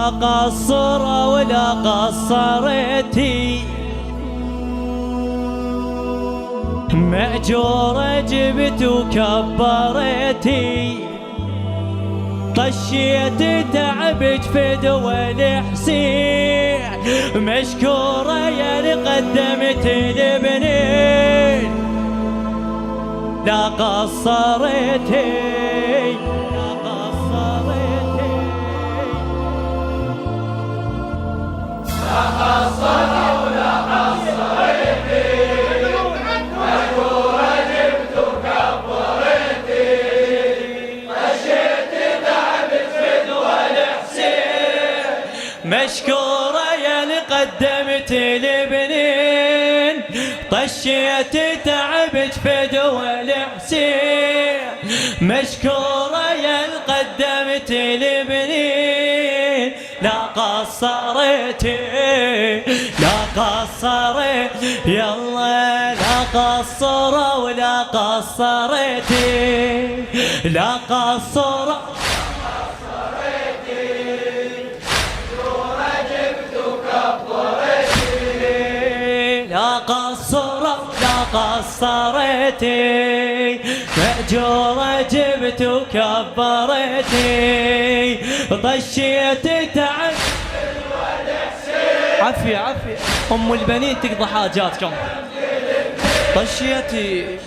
قصر ولا قصرتي، مأجورة جبت وكبرتي، طشيت تعبك في دول حسين، مشكورة يا اللي قدمت البنين لا قصرتي. مشكورة يا اللي قدمت البنين، طشيت تعبت في دول حسين، مشكورة يا اللي قدمت البنين لا قصرتي، لا قصرت يلا لا قصرة ولا قصرتي، لا قصرة قصرتي، مأجورة جبت وكبرتي، طشيت تعب عافية عافية أم البنين تقضي حاجاتكم. طشيتي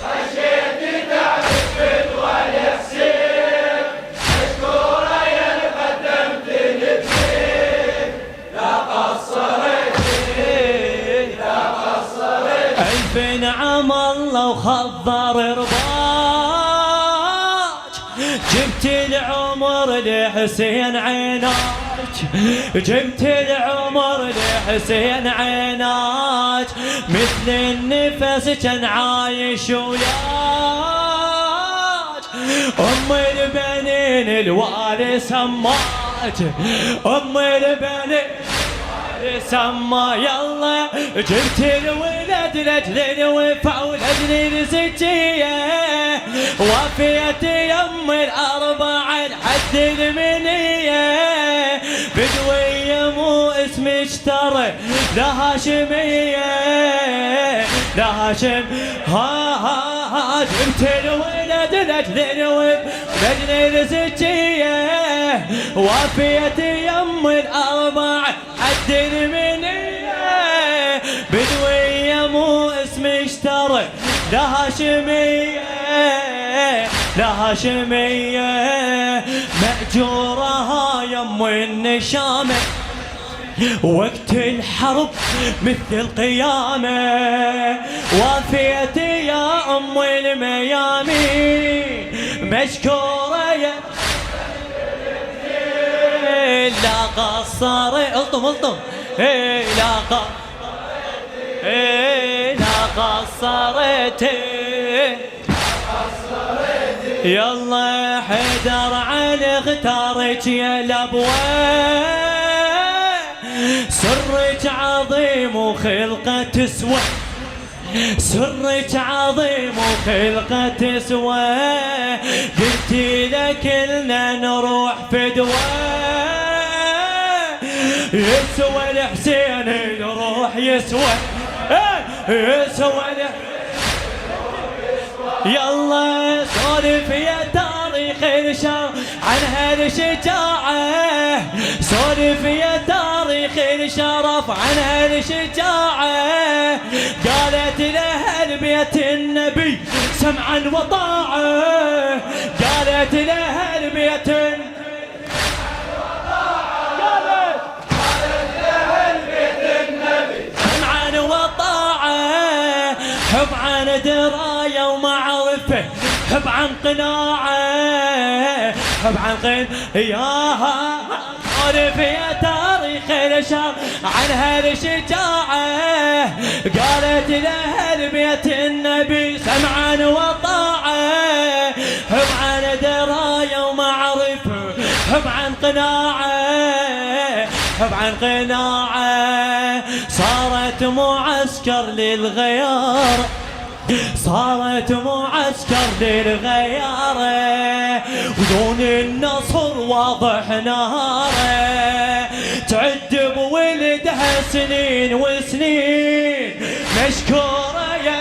تعب بالوالد حسين، مشكورة يا اللي قدمت البنين لا قصرتي، لا قصرتي. ألف نعم الله وخضر رباك، جبت العمر لحسين عيناك، جبت العمر لحسين عيناك، مثل النفس كان عايش وياك، أم البنين الوالي سماك، أم البنين سما يلا، جبت الولد لاجل الوفا ولاجل الزكية، وفيت يم الأربعة لحد المنية، بدوية مو اسم اشترى لا هاشمية، لا هاشم ها جبت الولد لاجل الوفا لاجل الزكية، وفيت يم الأربعة حد المنية، بدوية مو اسم اشترى لا هاشمية، لا هاشمية، مأجورها يم النشامة، وقت الحرب مثل القيامة، وافيت يا أم الميامين، مشكورة يا لا قصر الطم لا قصرتي، يلا حيدر على اختارك يا الابواب، سرك عظيم وخلقه تسوى، سرك عظيم وخلقه تسوى، قلت لك إلنا نروح فدوى، يسوى الحسين الروح يسوى، يسوى يلا سولف يا تاريخ الشر عن هالشجاعة، سولف يا تاريخ الشرف عن هالشجاعة، قالت لأهل بيت النبي سمعا وطاعة، قالت لأهل بيت النبي حب عن دراية ومعرفة، حب عن قناعة، حب عن ياها عارف يا تاريخ الشر عن هالشجاعة، قالت لأهل بيت النبي سمعا وطاعة، حب عن دراية ومعرفة، حب عن قناعة، حب عن قناعة، صارت معسكر للغيار، صارت معسكر للغيارة، ودون النصر واضح نهاره، تعد بولدها سنين وسنين مشكورة يا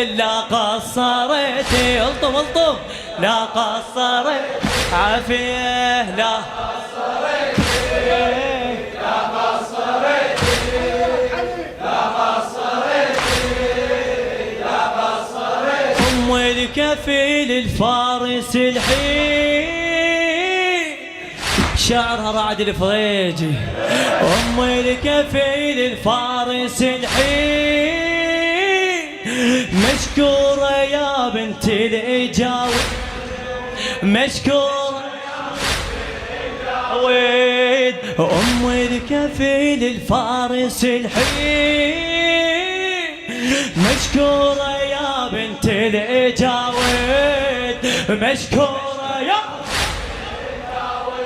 لا قصرت الطم الطم لا قصرت عافية لا قصرت لا قصرت لا قصرت لا قصرت أم الكفيل الفارس الحين شعرها رعد الفريجي أم الكفيل الفارس الحين مشكورة يا بنت الإجاوي مشكورة ويد أم الكفيل الفارس الحين مشكورة يا بنت الإجاوي مشكورة يا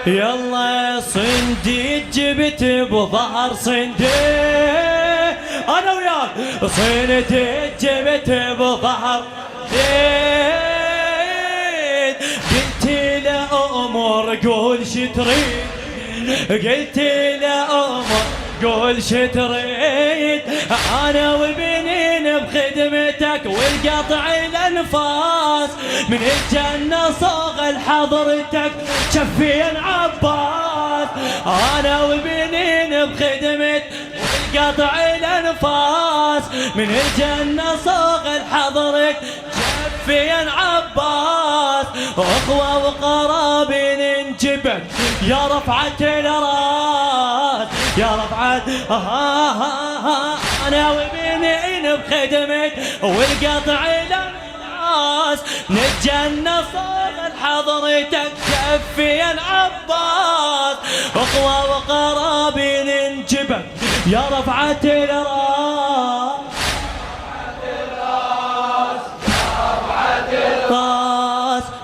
يلا صنديق جبت بظهر صنديق أنا وياك صنديق جبت بظهر قلت له أمر قول شتريد قلت له أمر قول شتريد أنا وبنين بخدمتك والقطع الأنفاس من الجنة صاغ لحضرتك شفين عباس أنا وبنين بخدمتك والقطع الأنفاس من الجنة صاغ لحضرتك شفين عباس أخوة وقرابين انجبت يا رفعة الراس يا رفعة أنا وبنين بخدمك والقطع الأنفاس نتجنى صوت حضرتك شفين عباس أخوة وقرابين انجبت يا رفعة الراس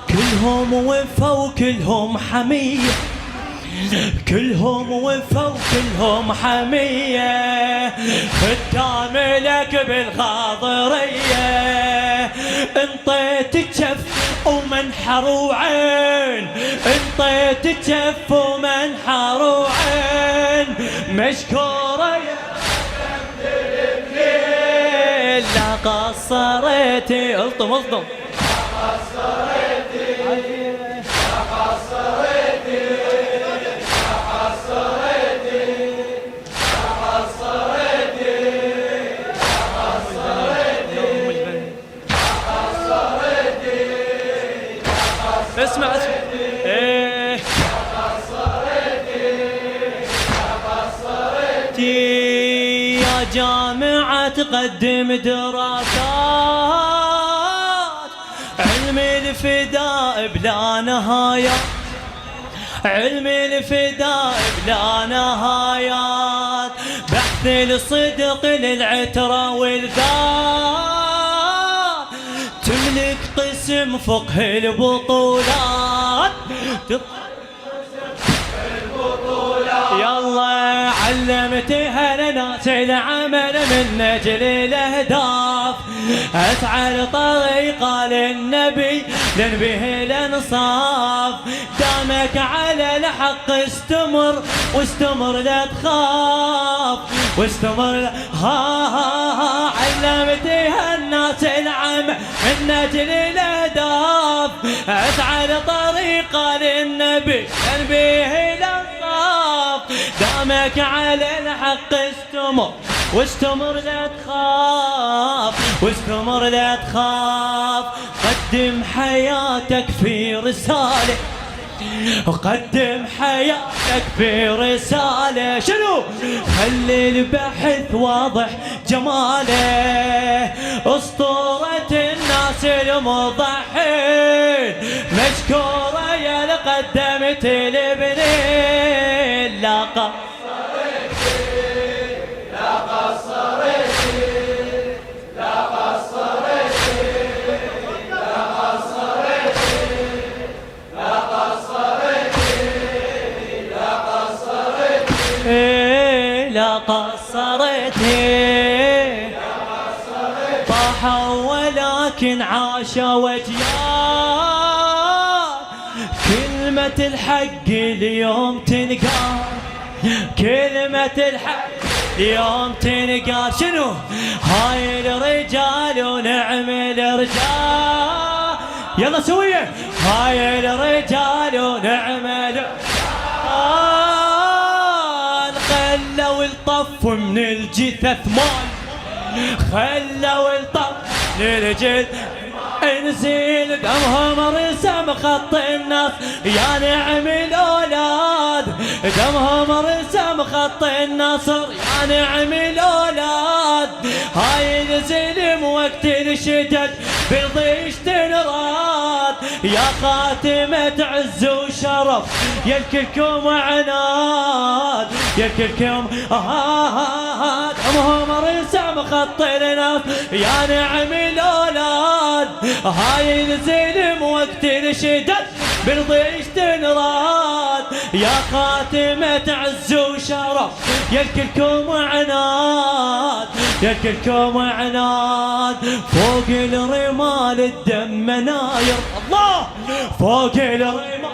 كلهم وفوا وكلهم حمية كلهم وفوا وكلهم حمية خدام لك بالخاضرية انطيت كف ومنحر وعين انطيت كف ومنحر وعين مشكورة يا لا قصرتي الطم الطم اسمع ايه يا جامعة تقدم دراسات علم الفداء بلا نهاية علم الفداء بلا نهايات بحث الصدق للعترة والذات تملك قسم فقه البطولات يلا علمتها لناس العمل من أجل الأهداف أسعى طريقة للنبي لنبه الانصاف دامك على الحق استمر واستمر لا تخاف واستمر ها علمتها الناس العمل من أجل الأهداف أسعى طريقة للنبي لنبه الانصاف دامك على الحق استمر واستمر لا تخاف واستمر لا تخاف قدم حياتك في رسالة قدم حياتك في رسالة شنو خلي البحث واضح جماله أسطورة الناس المضحين مشكورة يا لقدمت الابنين لا قصرت طاحوا ولكن عاشوا وجياه كل كلمة الحق اليوم تنقال، كلمة الحق اليوم تنقال. شنو؟ هاي الرجال ونعم الرجال، يلا سوية. هاي الرجال ونعم الرجال، خلوا الطف من الجثث مال، خلوا الطف من الجثث انزل دمهم رسم خط النص يا نعم الأولاد، دمهم رسم خط النصر يا نعم الأولاد. هاي الزلم وقت الشدد بالضيش تنراد، يا خاتمة عز وشرف يا الكلكم عناد، يا الكلكم دمهم رسم خط النصر يا نعم الأولاد. هاي الزلم وقت الشدد بالضيش تنراد، يا خاتمة عز وشرف يا الكلكم عناد، يا الكلكم عناد. فوق الرمال الدم مناير، الله فوق الرمال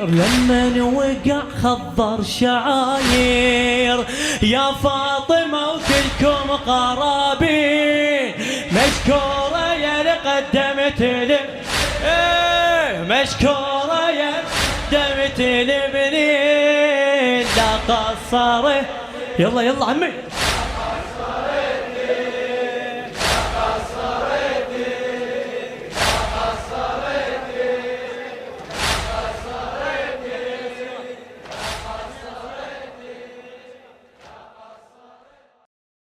لمن وقع خضر شعاير، يا فاطمة وكلكم قرابين مشكورة يا اللي قدمت لي، مشكورة يا قدمت لبنين لا قصره. يلا يلا عمي.